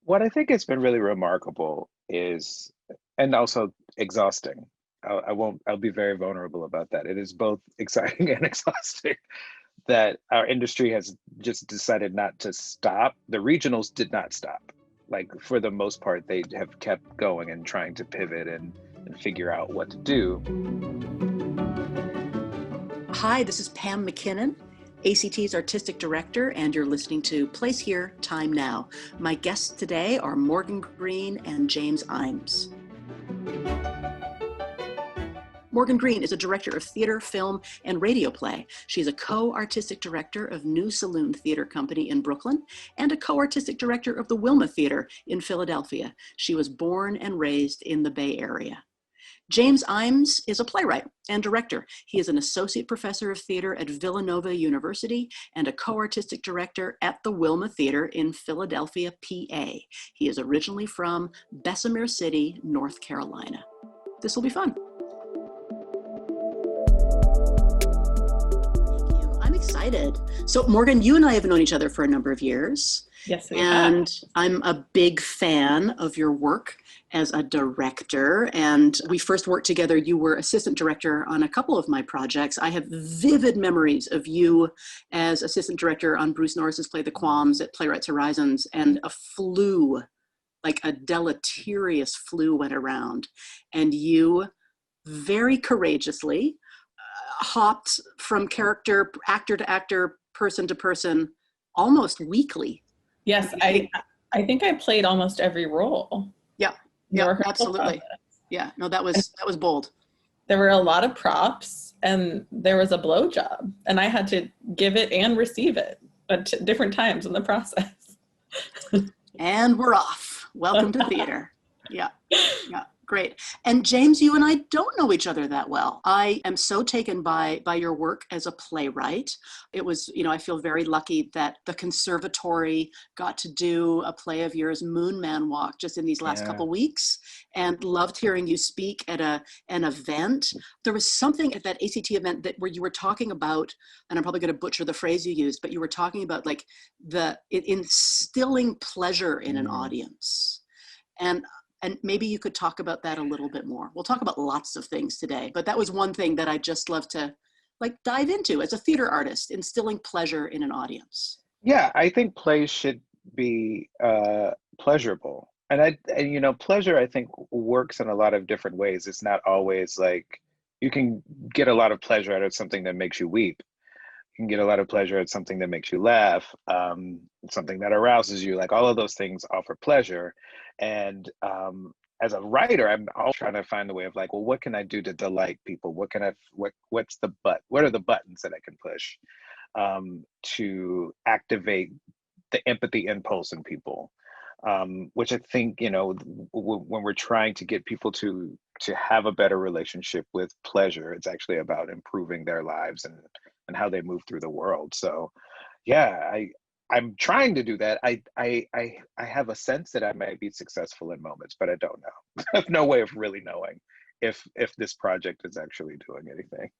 What I think has been really remarkable is, and also exhausting. I won't, I'll be very vulnerable about that. It is both exciting and exhausting that our industry has just decided not to stop. The regionals did not stop. Like for the most part, they have kept going and trying to pivot and figure out what to do. Hi, this is Pam McKinnon, A.C.T's Artistic Director, and you're listening to Place Here, Time Now. My guests today are Morgan Green and James Ijames. Morgan Green is a director of theater, film, and radio play. She's a co-artistic director of New Saloon Theater Company in Brooklyn and a co-artistic director of the Wilma Theater in Philadelphia. She was born and raised in the Bay Area. James Ijames is a playwright and director. He is an associate professor of theater at Villanova University and a co-artistic director at the Wilma Theater in Philadelphia, PA. He is originally from Bessemer City, North Carolina. This will be fun. I'm excited. So Morgan, you and I have known each other for a number of years. Yes, we and have. I'm a big fan of your work as a director. And we first worked together. You were assistant director on a couple of my projects. I have vivid memories of you as assistant director on Bruce Norris's play The Qualms at Playwrights Horizons, and a flu, like a deleterious flu, went around. And you very courageously hopped from character, actor to actor, person to person, almost weekly. Yes, I think I played almost every role. Yeah, absolutely. Process. Yeah, no, that was bold. There were a lot of props, and there was a blowjob, and I had to give it and receive it at different times in the process. And we're off. Welcome to theater. Yeah. Great. And James, you and I don't know each other that well. I am so taken by your work as a playwright. It was, I feel very lucky that the conservatory got to do a play of yours, Moon Man Walk, just in these last couple weeks, and loved hearing you speak at an event. There was something at that A.C.T event where you were talking about, and I'm probably going to butcher the phrase you used, but you were talking about like the instilling pleasure in an audience. And maybe you could talk about that a little bit more. We'll talk about lots of things today, but that was one thing that I just love to dive into as a theater artist, instilling pleasure in an audience. Yeah, I think plays should be pleasurable. And pleasure, I think, works in a lot of different ways. It's not always like you can get a lot of pleasure out of something that makes you weep. You can get a lot of pleasure at something that makes you laugh, something that arouses you. Like all of those things offer pleasure. And as a writer, I'm always trying to find a way of like, well, what can I do to delight people? What are the buttons that I can push to activate the empathy impulse in people? Which I think, when we're trying to get people to have a better relationship with pleasure, it's actually about improving their lives and how they move through the world. So yeah, I'm trying to do that. I have a sense that I might be successful in moments, but I don't know. I have no way of really knowing if this project is actually doing anything.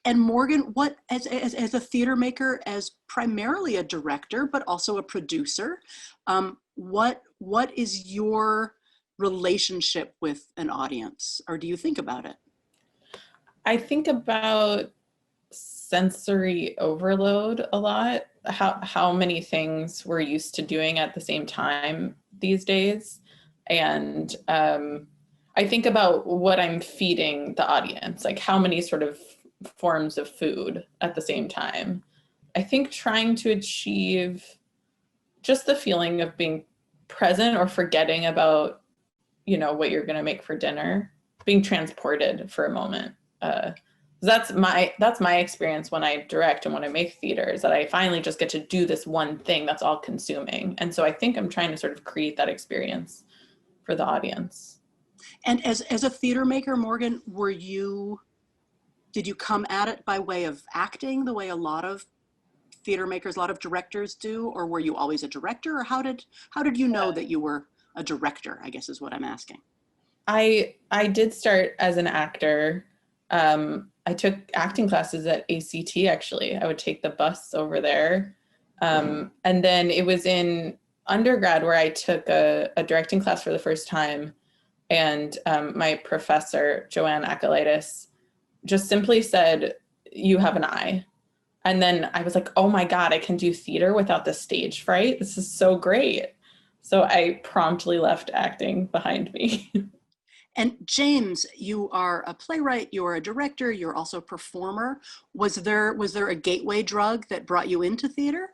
And Morgan, what as a theater maker, as primarily a director, but also a producer, what is your relationship with an audience, or do you think about it? I think about sensory overload a lot, how many things we're used to doing at the same time these days. And I think about what I'm feeding the audience, like how many sort of forms of food at the same time. I think trying to achieve just the feeling of being present or forgetting about, what you're going to make for dinner, being transported for a moment. That's my experience when I direct and when I make theater, is that I finally just get to do this one thing that's all consuming. And so I think I'm trying to sort of create that experience for the audience. And as a theater maker, Morgan, did you come at it by way of acting the way a lot of theater makers, a lot of directors do, or were you always a director, or how did you know that you were a director, I guess is what I'm asking. I did start as an actor. I took acting classes at A.C.T. actually. I would take the bus over there. And then it was in undergrad where I took a directing class for the first time. And my professor, Joanne Akalitis, just simply said, "You have an eye." And then I was like, oh my God, I can do theater without the stage fright. This is so great. So I promptly left acting behind me. And James, you are a playwright, you're a director, you're also a performer. Was there a gateway drug that brought you into theater?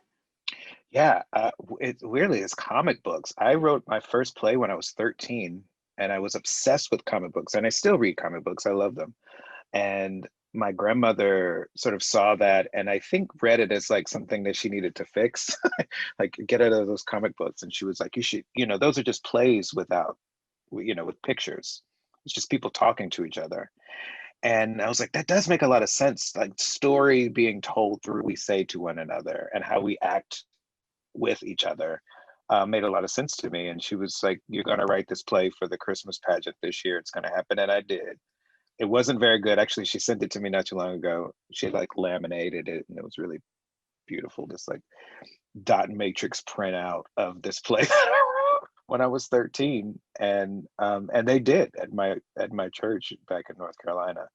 Yeah, it weirdly is comic books. I wrote my first play when I was 13, and I was obsessed with comic books, and I still read comic books. I love them. And my grandmother sort of saw that, and I think read it as like something that she needed to fix, like get out of those comic books. And she was like, "You should, those are just plays without, with pictures. It's just people talking to each other." And I was like, that does make a lot of sense. Like story being told through we say to one another and how we act with each other made a lot of sense to me. And she was like, "You're going to write this play for the Christmas pageant this year. It's going to happen." And I did. It wasn't very good. Actually, she sent it to me not too long ago. She like laminated it and it was really beautiful. This like dot matrix printout of this play that I wrote when I was 13. And they did at my church back in North Carolina.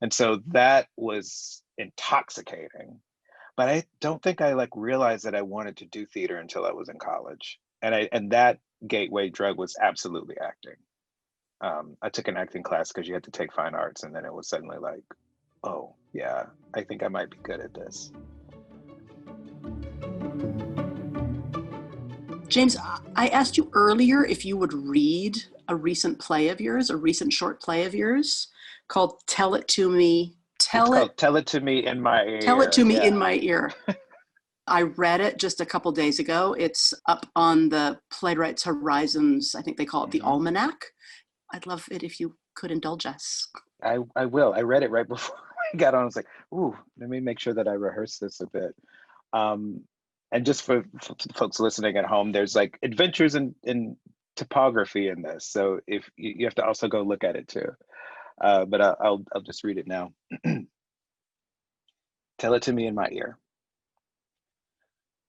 And so that was intoxicating. But I don't think I like realized that I wanted to do theater until I was in college. And that gateway drug was absolutely acting. I took an acting class because you had to take fine arts, and then it was suddenly like, oh yeah, I think I might be good at this. James, I asked you earlier if you would read a recent play of yours, a recent short play of yours called Tell It to Me. It's called Tell It to Me in My Tell It to Ear. Me Yeah. in My Ear. I read it just a couple days ago. It's up on the Playwrights Horizons, I think they call it the Almanac. I'd love it if you could indulge us. I will. I read it right before I got on. I was like, ooh, let me make sure that I rehearse this a bit. Um, and just for folks listening at home, there's like adventures in topography in this. So if you have to also go look at it too. But I'll just read it now. Tell it to me in my ear.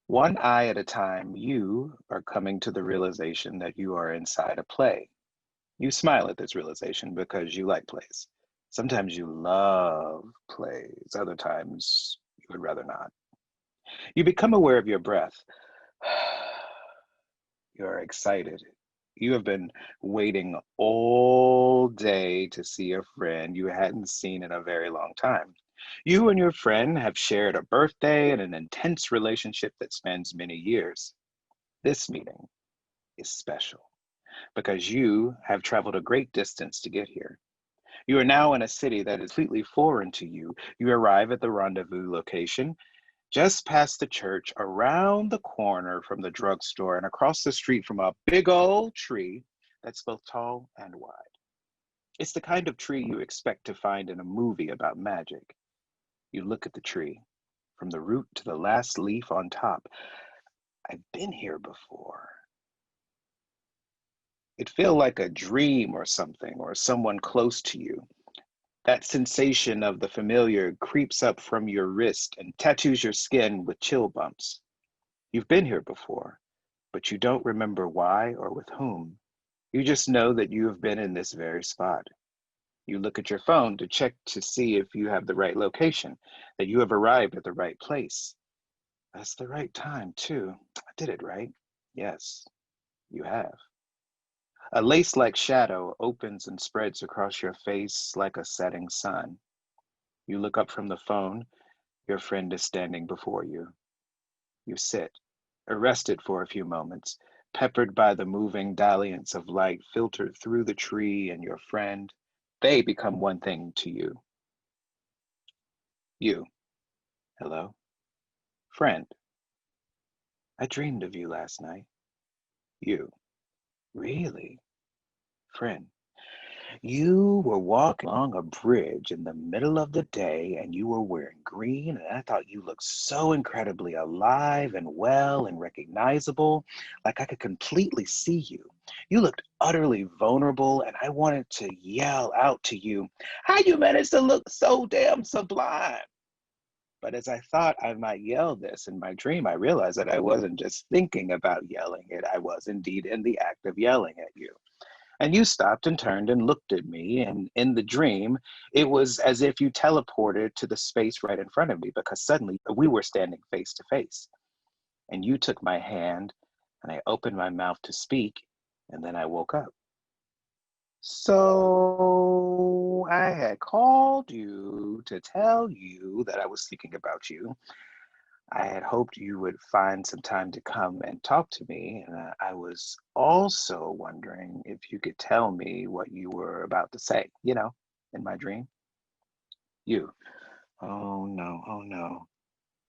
One eye at a time, you are coming to the realization that you are inside a play. You smile at this realization because you like plays. Sometimes you love plays, other times you would rather not. You become aware of your breath. You are excited. You have been waiting all day to see a friend you hadn't seen in a very long time. You and your friend have shared a birthday and an intense relationship that spans many years. This meeting is special because you have traveled a great distance to get here. You are now in a city that is completely foreign to you. You arrive at the rendezvous location just past the church, around the corner from the drugstore, and across the street from a big old tree that's both tall and wide. It's the kind of tree you expect to find in a movie about magic. You look at the tree, from the root to the last leaf on top. I've been here before. It feels like a dream or something, or someone close to you. That sensation of the familiar creeps up from your wrist and tattoos your skin with chill bumps. You've been here before, but you don't remember why or with whom. You just know that you have been in this very spot. You look at your phone to check to see if you have the right location, that you have arrived at the right place. That's the right time, too. I did it right. Yes, you have. A lace-like shadow opens and spreads across your face like a setting sun. You look up from the phone. Your friend is standing before you. You sit, arrested for a few moments, peppered by the moving dalliance of light filtered through the tree and your friend. They become one thing to you. You. Hello. Friend. I dreamed of you last night. You. Really? Friend. You were walking along a bridge in the middle of the day and you were wearing green, and I thought you looked so incredibly alive and well and recognizable, like I could completely see you. You looked utterly vulnerable, and I wanted to yell out to you, how you managed to look so damn sublime? But as I thought I might yell this in my dream, I realized that I wasn't just thinking about yelling it. I was indeed in the act of yelling at you. And you stopped and turned and looked at me. And in the dream, it was as if you teleported to the space right in front of me, because suddenly we were standing face to face. And you took my hand and I opened my mouth to speak. And then I woke up. So I had called you to tell you that I was thinking about you. I had hoped you would find some time to come and talk to me. And I was also wondering if you could tell me what you were about to say, in my dream. You. Oh no, oh no.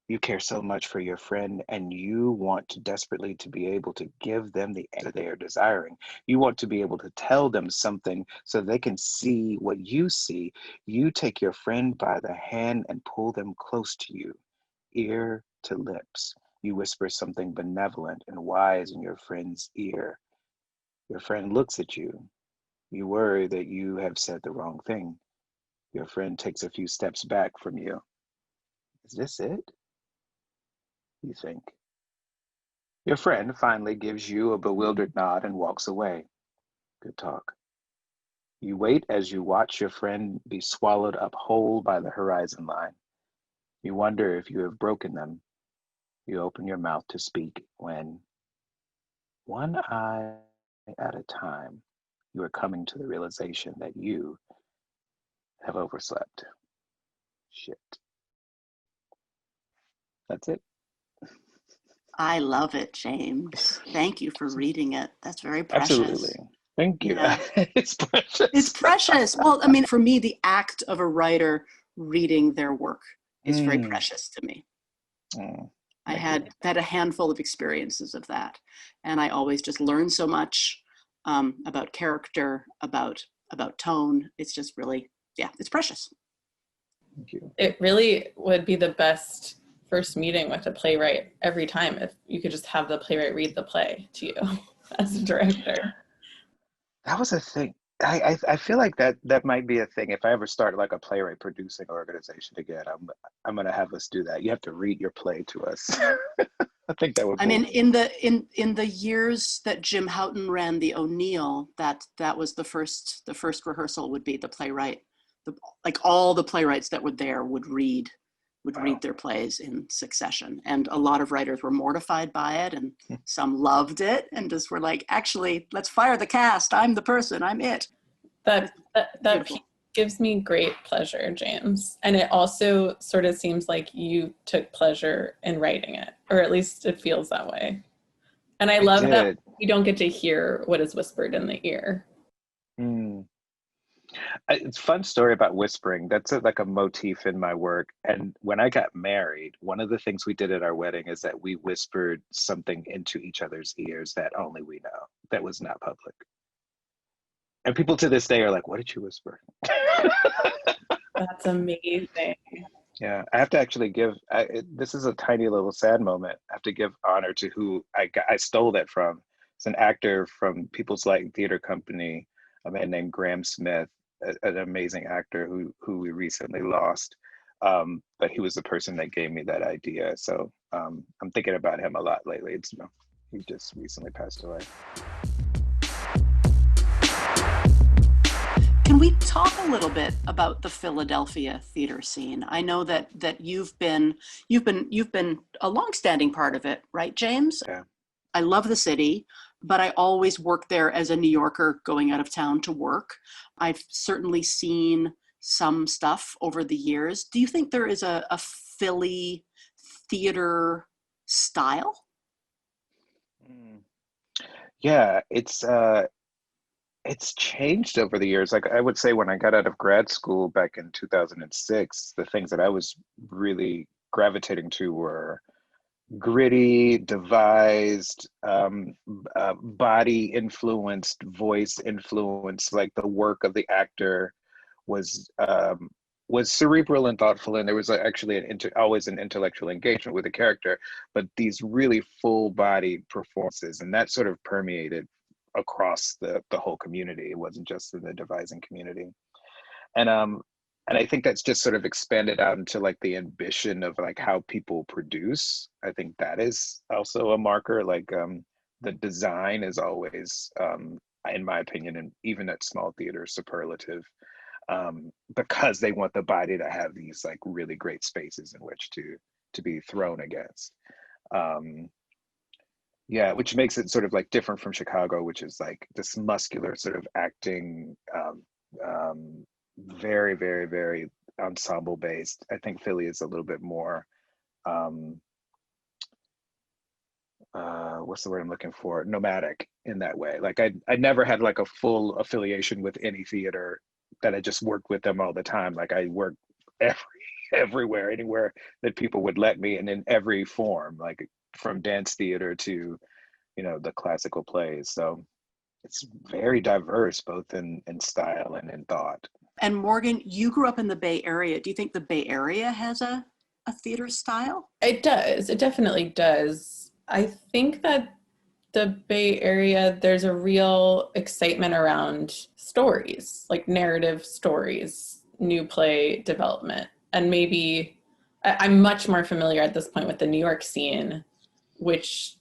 You care so much for your friend and you want to desperately to be able to give them the answer they are desiring. You want to be able to tell them something so they can see what you see. You take your friend by the hand and pull them close to you, ear to lips. You whisper something benevolent and wise in your friend's ear. Your friend looks at you. You worry that you have said the wrong thing. Your friend takes a few steps back from you. Is this it? You think. Your friend finally gives you a bewildered nod and walks away. Good talk. You wait as you watch your friend be swallowed up whole by the horizon line. You wonder if you have broken them. You open your mouth to speak when, one eye at a time, you are coming to the realization that you have overslept. Shit. That's it. I love it, James. Thank you for reading it. That's very Absolutely. precious. Thank you. Yeah. It's precious. It's precious. Well, I mean, for me, the act of a writer reading their work is very Mm, precious to me. mm, I thank you. had a handful of experiences of that, and I always just learn so much about character, about tone. It's just really, yeah, it's precious. Thank you. It really would be the best first meeting with a playwright every time if you could just have the playwright read the play to you as a director. That was a thing. I feel like that might be a thing. If I ever start like a playwright producing organization again, I'm gonna have us do that. You have to read your play to us. I think that would I be. mean, in the years that Jim Houghton ran the O'Neill, that was the first rehearsal would be the playwright. Like all the playwrights that were there would Wow. read their plays in succession, and a lot of writers were mortified by it, and some loved it, and just were like, actually, let's fire the cast. I'm the person. I'm it. That Beautiful. gives me great pleasure, James. And it also sort of seems like you took pleasure in writing it, or at least it feels that way. And I I love that did. you don't get to hear what is whispered in the ear. Mm. It's a fun story about whispering. That's like a motif in my work. And when I got married, one of the things we did at our wedding is that we whispered something into each other's ears that only we know, that was not public. And people to this day are like, "What did you whisper?" That's amazing. Yeah, I have to actually this is a tiny little sad moment. I have to give honor to who I stole that from. It's an actor from People's Light Theater Company, a man named Graham Smith, an amazing actor who we recently lost. But he was the person that gave me that idea. So I'm thinking about him a lot lately. He just recently passed away. Can we talk a little bit about the Philadelphia theater scene? I know that you've been a longstanding part of it, right, James? Yeah. I love the city, but I always worked there as a New Yorker going out of town to work. I've certainly seen some stuff over the years. Do you think there is a Philly theater style? Mm. Yeah, it's changed over the years. Like I would say when I got out of grad school back in 2006, the things that I was really gravitating to were gritty, devised, body influenced, voice influenced, like the work of the actor was was cerebral and thoughtful, and there was actually always an intellectual engagement with the character, but these really full-bodied performances, and that sort of permeated across the whole community. It wasn't just in the devising community, and And I think that's just sort of expanded out into like the ambition of like how people produce. I think that is also a marker. Like the design is always, in my opinion, and even at small theaters, superlative, because they want the body to have these like really great spaces in which to be thrown against. Um, yeah, which makes it sort of like different from Chicago, which is like this muscular sort of acting, very, very, very ensemble based. I think Philly is a little bit more, um, what's the word I'm looking for? Nomadic in that way. Like I never had like a full affiliation with any theater that I just worked with them all the time. Like I worked every everywhere, anywhere that people would let me, and in every form, like from dance theater to, the classical plays. So it's very diverse, both in style and in thought. And Morgan, you grew up in the Bay Area. Do you think the Bay Area has a theater style? It does. It definitely does. I think that the Bay Area, there's a real excitement around stories, like narrative stories, new play development. And maybe I'm much more familiar at this point with the New York scene, which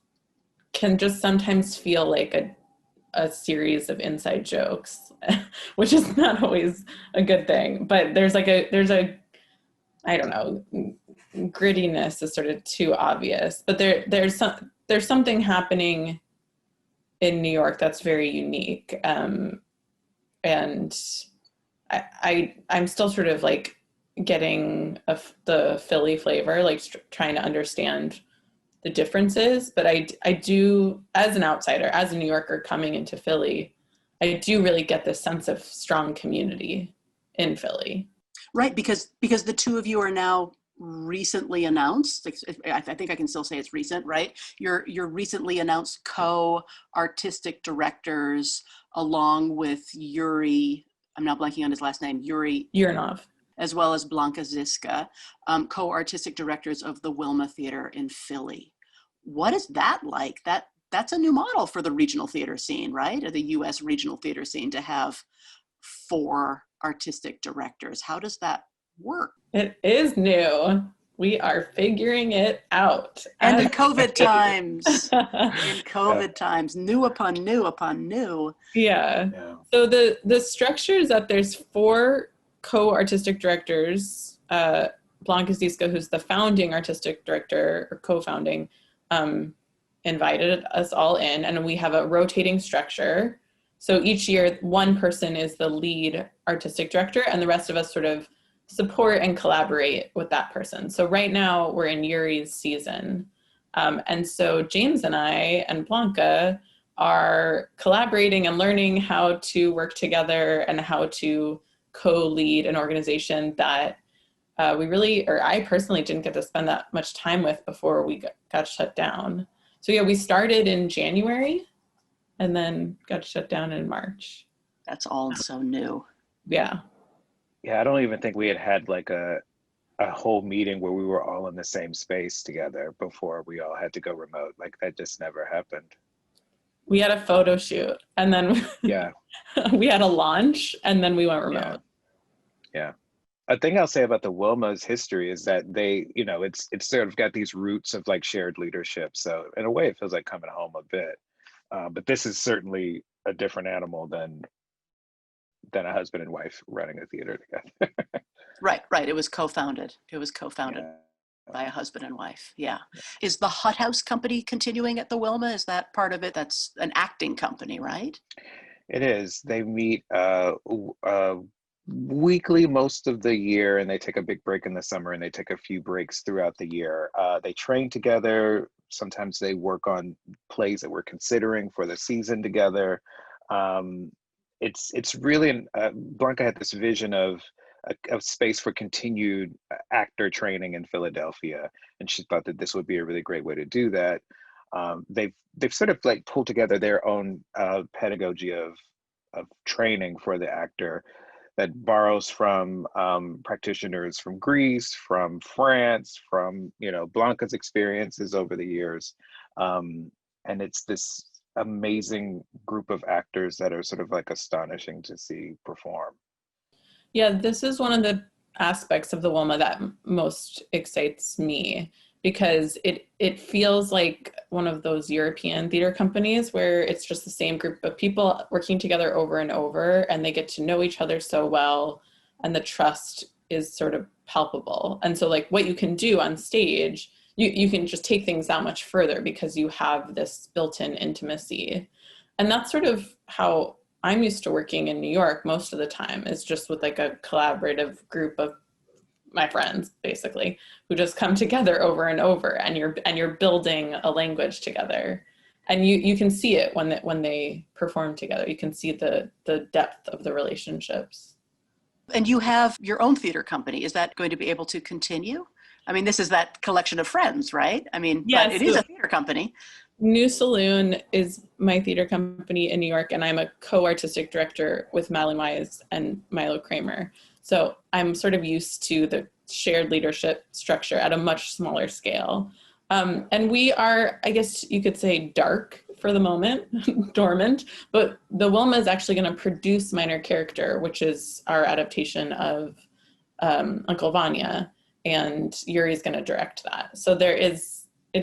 can just sometimes feel like a series of inside jokes, which is not always a good thing. But there's a I don't know, grittiness is sort of too obvious. But there's something happening in New York that's very unique. And I'm still sort of like getting the Philly flavor, like trying to understand the differences. But I do, as an outsider, as a New Yorker coming into Philly, I do really get this sense of strong community in Philly. Right, because the two of you are now recently announced. I think I can still say it's recent, right? You're recently announced co-artistic directors along with Yuri. I'm now blanking on his last name. Yuri Urinov. As well as Blanca Ziska, co-artistic directors of the Wilma Theater in Philly. What is that like? That's a new model for the regional theater scene, right? Or the U.S. regional theater scene, to have 4 artistic directors. How does that work? It is new. We are figuring it out. And in COVID times, new upon new upon new. Yeah. So the structure is that there's 4 co-artistic directors. Blanca Ziska, who's the founding artistic director, or co-founding, invited us all in, and we have a rotating structure. So each year, one person is the lead artistic director, and the rest of us sort of support and collaborate with that person. So right now, we're in Yuri's season. And so James and I and Blanca are collaborating and learning how to work together and how to co-lead an organization that I personally didn't get to spend that much time with before we got shut down. So yeah, we started in January and then got shut down in March. That's all so new. Yeah. Yeah, I don't even think we had like a whole meeting where we were all in the same space together before we all had to go remote. Like that just never happened. We had a photo shoot, and then yeah, we had a launch, and then we went remote. Yeah. A thing I'll say about the Wilma's history is that they, it's sort of got these roots of like shared leadership. So in a way, it feels like coming home a bit. But this is certainly a different animal than a husband and wife running a theater together. Right. It was co-founded. By a husband and wife. Yeah. Is the Hothouse Company continuing at the Wilma? Is that part of it? That's an acting company, right? It is. They meet weekly most of the year, and they take a big break in the summer, and they take a few breaks throughout the year. They train together. Sometimes they work on plays that we're considering for the season together. It's really, Blanca had this vision of a space for continued actor training in Philadelphia, and she thought that this would be a really great way to do that. They've sort of like pulled together their own pedagogy of training for the actor that borrows from practitioners from Greece, from France, from Blanca's experiences over the years, and it's this amazing group of actors that are sort of like astonishing to see perform. Yeah, this is one of the aspects of the Wilma that most excites me, because it feels like one of those European theater companies where it's just the same group of people working together over and over, and they get to know each other so well, and the trust is sort of palpable. And so like what you can do on stage, you can just take things that much further because you have this built-in intimacy. And that's sort of how I'm used to working in New York most of the time, is just with like a collaborative group of my friends, basically, who just come together over and over, and you're building a language together. And you can see it when they perform together. You can see the depth of the relationships. And you have your own theater company. Is that going to be able to continue? I mean, this is that collection of friends, right? I mean, Yes, but it is a theater company. New Saloon is my theater company in New York, and I'm a co-artistic director with Madeline Wise and Milo Kramer. So I'm sort of used to the shared leadership structure at a much smaller scale. And we are, I guess you could say, dark for the moment, dormant, but the Wilma is actually going to produce Minor Character, which is our adaptation of Uncle Vanya, and Yuri's going to direct that. So it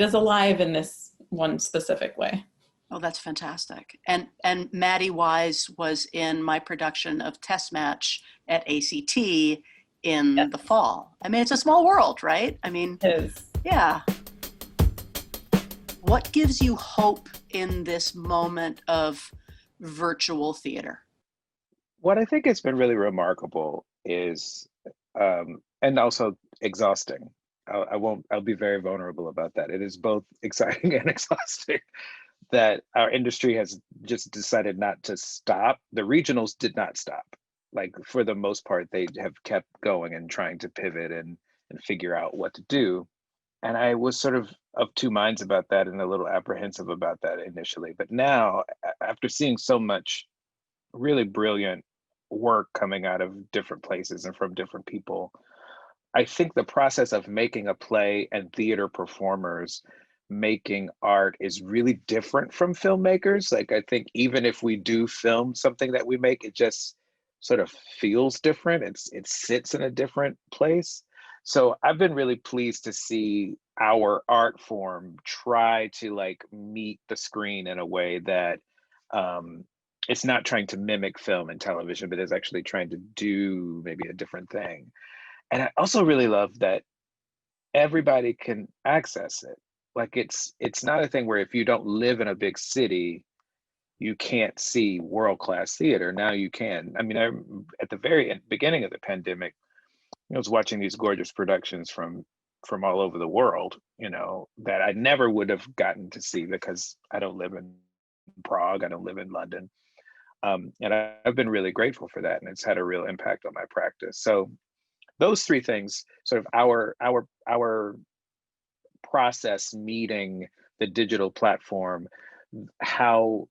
is alive in this one specific way. Oh, that's fantastic. And Maddie Wise was in my production of Test Match at A.C.T. in the fall. I mean, it's a small world, right? I mean, It is. Yeah. What gives you hope in this moment of virtual theater? What I think has been really remarkable is, and also exhausting. I'll be very vulnerable about that. It is both exciting and exhausting that our industry has just decided not to stop. The regionals did not stop. Like, for the most part, they have kept going and trying to pivot and figure out what to do. And I was sort of two minds about that and a little apprehensive about that initially. But now, after seeing so much really brilliant work coming out of different places and from different people, I think the process of making a play and theater performers making art is really different from filmmakers. Like, I think even if we do film something that we make, it just sort of feels different. It sits in a different place. So I've been really pleased to see our art form try to like meet the screen in a way that it's not trying to mimic film and television, but is actually trying to do maybe a different thing. And I also really love that everybody can access it. Like, it's not a thing where if you don't live in a big city, you can't see world-class theater. Now you can. I mean, at the very beginning of the pandemic, I was watching these gorgeous productions from all over the world, that I never would have gotten to see because I don't live in Prague, I don't live in London. And I've been really grateful for that, and it's had a real impact on my practice. So those three things, sort of our process meeting the digital platform, how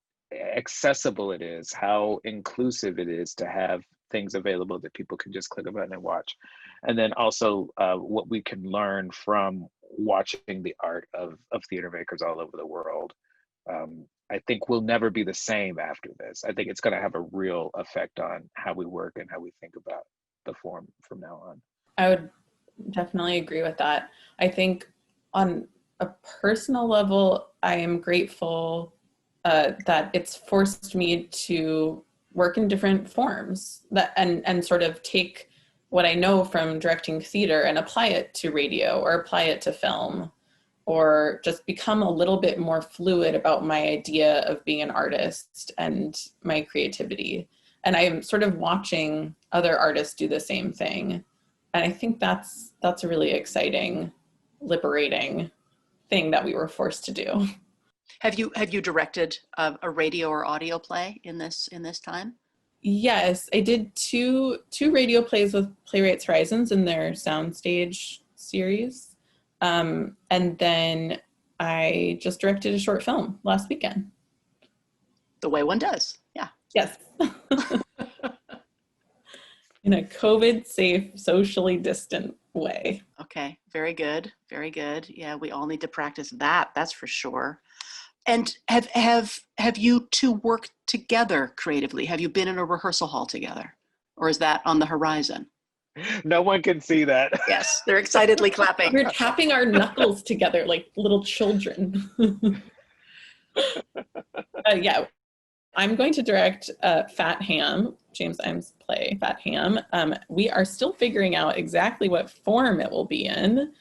accessible it is, how inclusive it is to have things available that people can just click a button and watch. And then also what we can learn from watching the art of theater makers all over the world. I think we'll never be the same after this. I think it's going to have a real effect on how we work and how we think about the form from now on. I would definitely agree with that. I think on a personal level, I am grateful that it's forced me to work in different forms and sort of take what I know from directing theater and apply it to radio or apply it to film, or just become a little bit more fluid about my idea of being an artist and my creativity. And I'm sort of watching other artists do the same thing. And I think that's a really exciting, liberating thing that we were forced to do. Have you directed a radio or audio play in this time? Yes, I did two radio plays with Playwrights Horizons in their soundstage series. And then I just directed a short film last weekend. The way one does, yeah. Yes. In a COVID-safe, socially distant way. Okay, very good, very good. Yeah, we all need to practice that, that's for sure. And have you two worked together creatively? Have you been in a rehearsal hall together? Or is that on the horizon? No one can see that. Yes, they're excitedly clapping. We're tapping our knuckles together like little children. Yeah, I'm going to direct Fat Ham, James Ijames' play, Fat Ham. We are still figuring out exactly what form it will be in,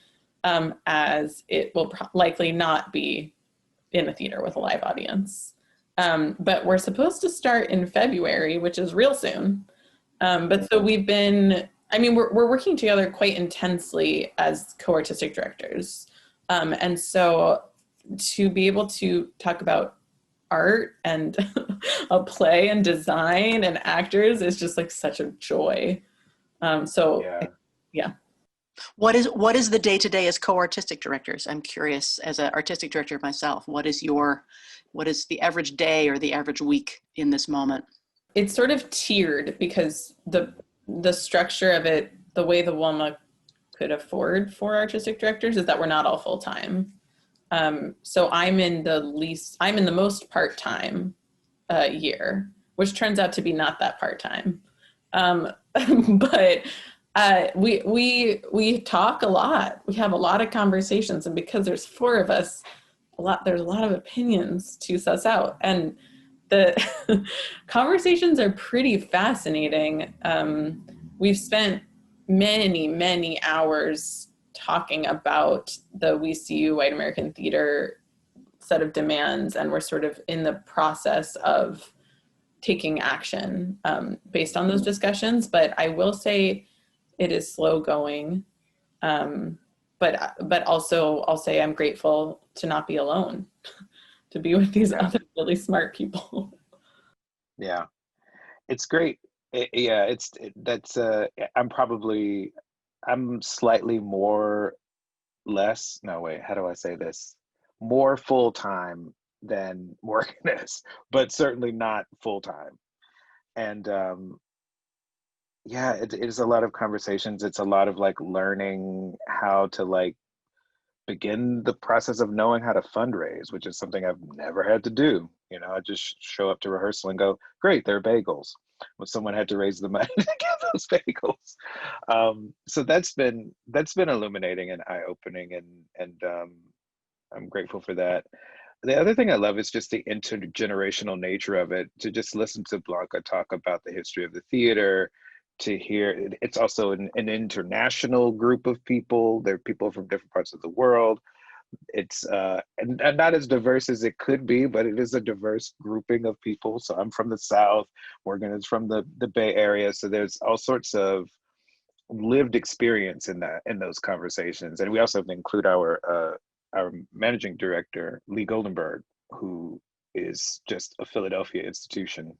as it will likely not be in a theater with a live audience. But we're supposed to start in February, which is real soon. But so we've been, I mean, we're working together quite intensely as co-artistic directors. And so to be able to talk about art and a play and design and actors is just like such a joy. Yeah. What is the day-to-day as co-artistic directors? I'm curious, as an artistic director myself, what is the average day or the average week in this moment? It's sort of tiered because the structure of it, the way the WOMA could afford for artistic directors is that we're not all full-time. So I'm in the most part-time year, which turns out to be not that part-time. But we talk a lot. We have a lot of conversations, and because there's 4 of us, there's a lot of opinions to suss out, and the conversations are pretty fascinating. We've spent many hours talking about the We See You White American Theater set of demands, and we're sort of in the process of taking action based on those discussions. But I will say it is slow going. But also I'll say I'm grateful to not be alone, to be with these other really smart people. Yeah, it's great. I'm slightly how do I say this? More full-time than Morgan is, but certainly not full-time. And it is a lot of conversations. It's a lot of like learning how to like begin the process of knowing how to fundraise, which is something I've never had to do. You know, I just show up to rehearsal and go, great, they're bagels. Well, someone had to raise the money to get those bagels. So that's been illuminating and eye-opening, and I'm grateful for that. The other thing I love is just the intergenerational nature of it. To just listen to Blanca talk about the history of the theater, to hear it's also an international group of people. There are people from different parts of the world. It's and not as diverse as it could be, but it is a diverse grouping of people. So I'm from the South, Morgan is from the Bay Area. So there's all sorts of lived experience in those conversations. And we also have to include our managing director, Lee Goldenberg, who is just a Philadelphia institution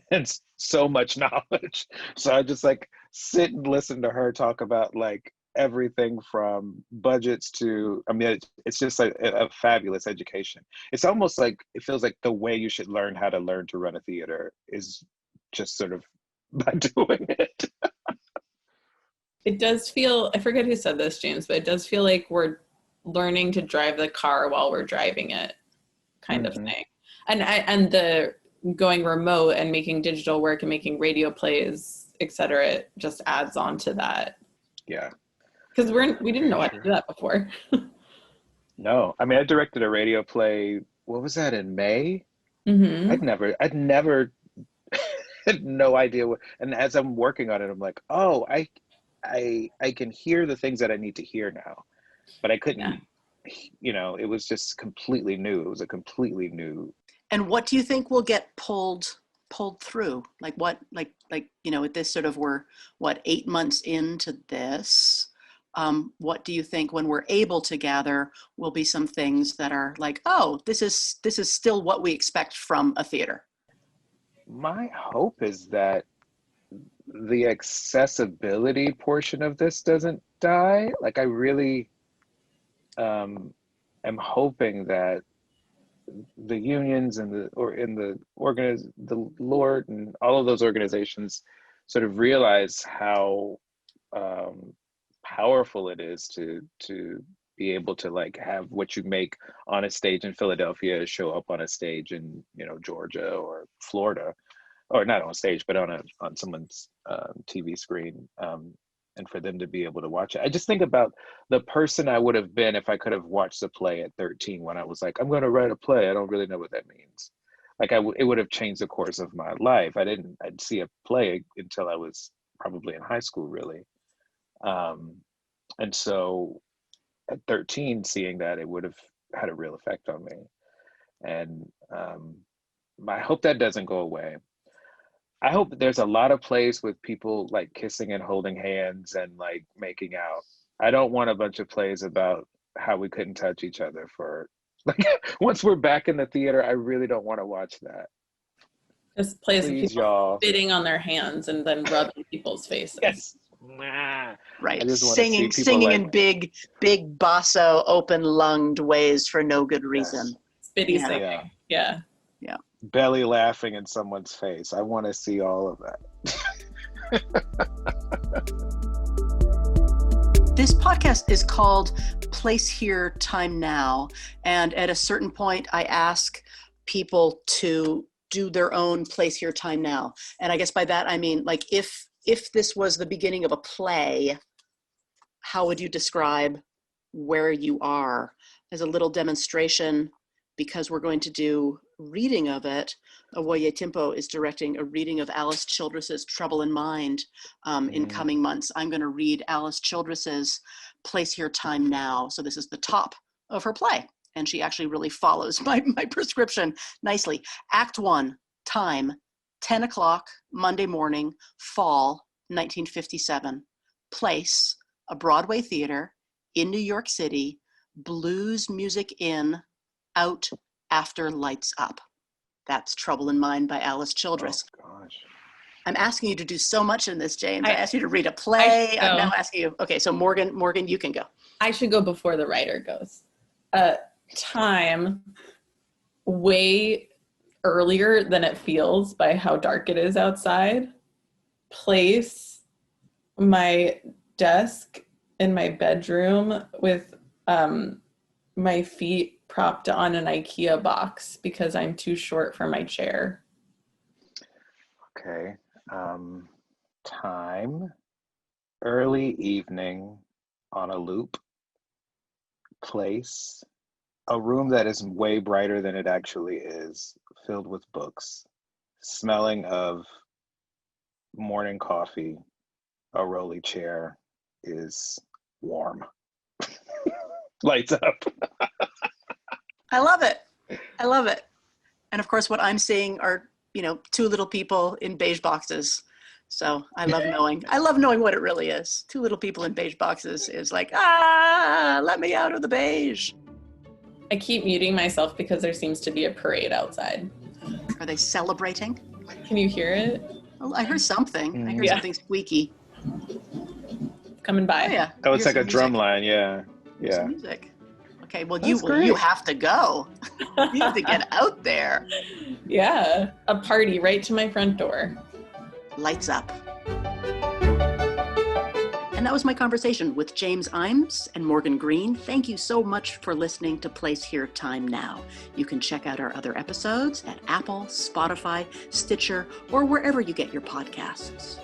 and so much knowledge. So I just like sit and listen to her talk about like everything from budgets to, I mean, it's just like a fabulous education. It's almost like, it feels like the way you should learn how to learn to run a theater is just sort of by doing it. It does feel, I forget who said this, James, but it does feel like we're learning to drive the car while we're driving it, kind of thing. And the going remote and making digital work and making radio plays, et cetera, it just adds on to that. Yeah. Because we didn't know how to do that before. No, I mean, I directed a radio play, what was that, in May? Mm-hmm. I'd never had no idea what, and as I'm working on it, I'm like, oh, I can hear the things that I need to hear now, but I couldn't, you know, it was just completely new. It was a completely new. And what do you think will get pulled through? Like what, you know, at this sort of, we're 8 months into this. What do you think, when we're able to gather, will be some things that are like, oh, this is still what we expect from a theater? My hope is that the accessibility portion of this doesn't die. Like I really am hoping that the unions and the Lord and all of those organizations sort of realize how powerful it is to be able to like have what you make on a stage in Philadelphia show up on a stage in, you know, Georgia or Florida, or not on stage, but on someone's TV screen. and for them to be able to watch it. I just think about the person I would have been if I could have watched a play at 13 when I was like, I'm going to write a play. I don't really know what that means. Like it would have changed the course of my life. I'd see a play until I was probably in high school, really. And so at 13, seeing that, it would have had a real effect on me. And I hope that doesn't go away. I hope there's a lot of plays with people like kissing and holding hands and like making out. I don't want a bunch of plays about how we couldn't touch each other for like once we're back in the theater. I really don't want to watch that. Just plays with Please, people y'all. spitting on their hands and then rubbing people's faces. Yes. Nah. Right. Singing in big basso, open lunged ways for no good reason. Yes. Spitty singing. Yeah. Belly laughing in someone's face. I want to see all of that. This podcast is called Place Here, Time Now. And at a certain point, I ask people to do their own place here, time now. And I guess by that, I mean, like, if this was the beginning of a play, how would you describe where you are? As a little demonstration, because we're going to do reading of it. Owoye Timpo is directing a reading of Alice Childress's Trouble in Mind in coming months. I'm going to read Alice Childress's Place Here, Time Now. So this is the top of her play. And she actually really follows my prescription nicely. Act 1, time, 10 o'clock, Monday morning, fall, 1957. Place, a Broadway theater in New York City, Blues Music Inn, out after lights up. That's Trouble in Mind by Alice Childress. Oh, gosh. I'm asking you to do so much in this, James. I asked you to read a play. I'm now asking you. Okay, so Morgan, you can go. I should go before the writer goes. Time, way earlier than it feels by how dark it is outside. Place, my desk in my bedroom with my feet propped on an IKEA box because I'm too short for my chair. Okay. Time, early evening on a loop. Place, a room that is way brighter than it actually is, filled with books, smelling of morning coffee. A rolly chair is warm. Lights up. I love it. And of course, what I'm seeing are, two little people in beige boxes. So I love knowing what it really is. Two little people in beige boxes is like, let me out of the beige. I keep muting myself because there seems to be a parade outside. Are they celebrating? Can you hear it? Oh, I heard something. I heard something squeaky. Coming by. Oh, yeah. Oh, it's like a drum line. Yeah. Some music. Okay, well, you have to go. You have to get out there. Yeah, a party right to my front door. Lights up. And that was my conversation with James Ijames and Morgan Green. Thank you so much for listening to Place Here, Time Now. You can check out our other episodes at Apple, Spotify, Stitcher, or wherever you get your podcasts.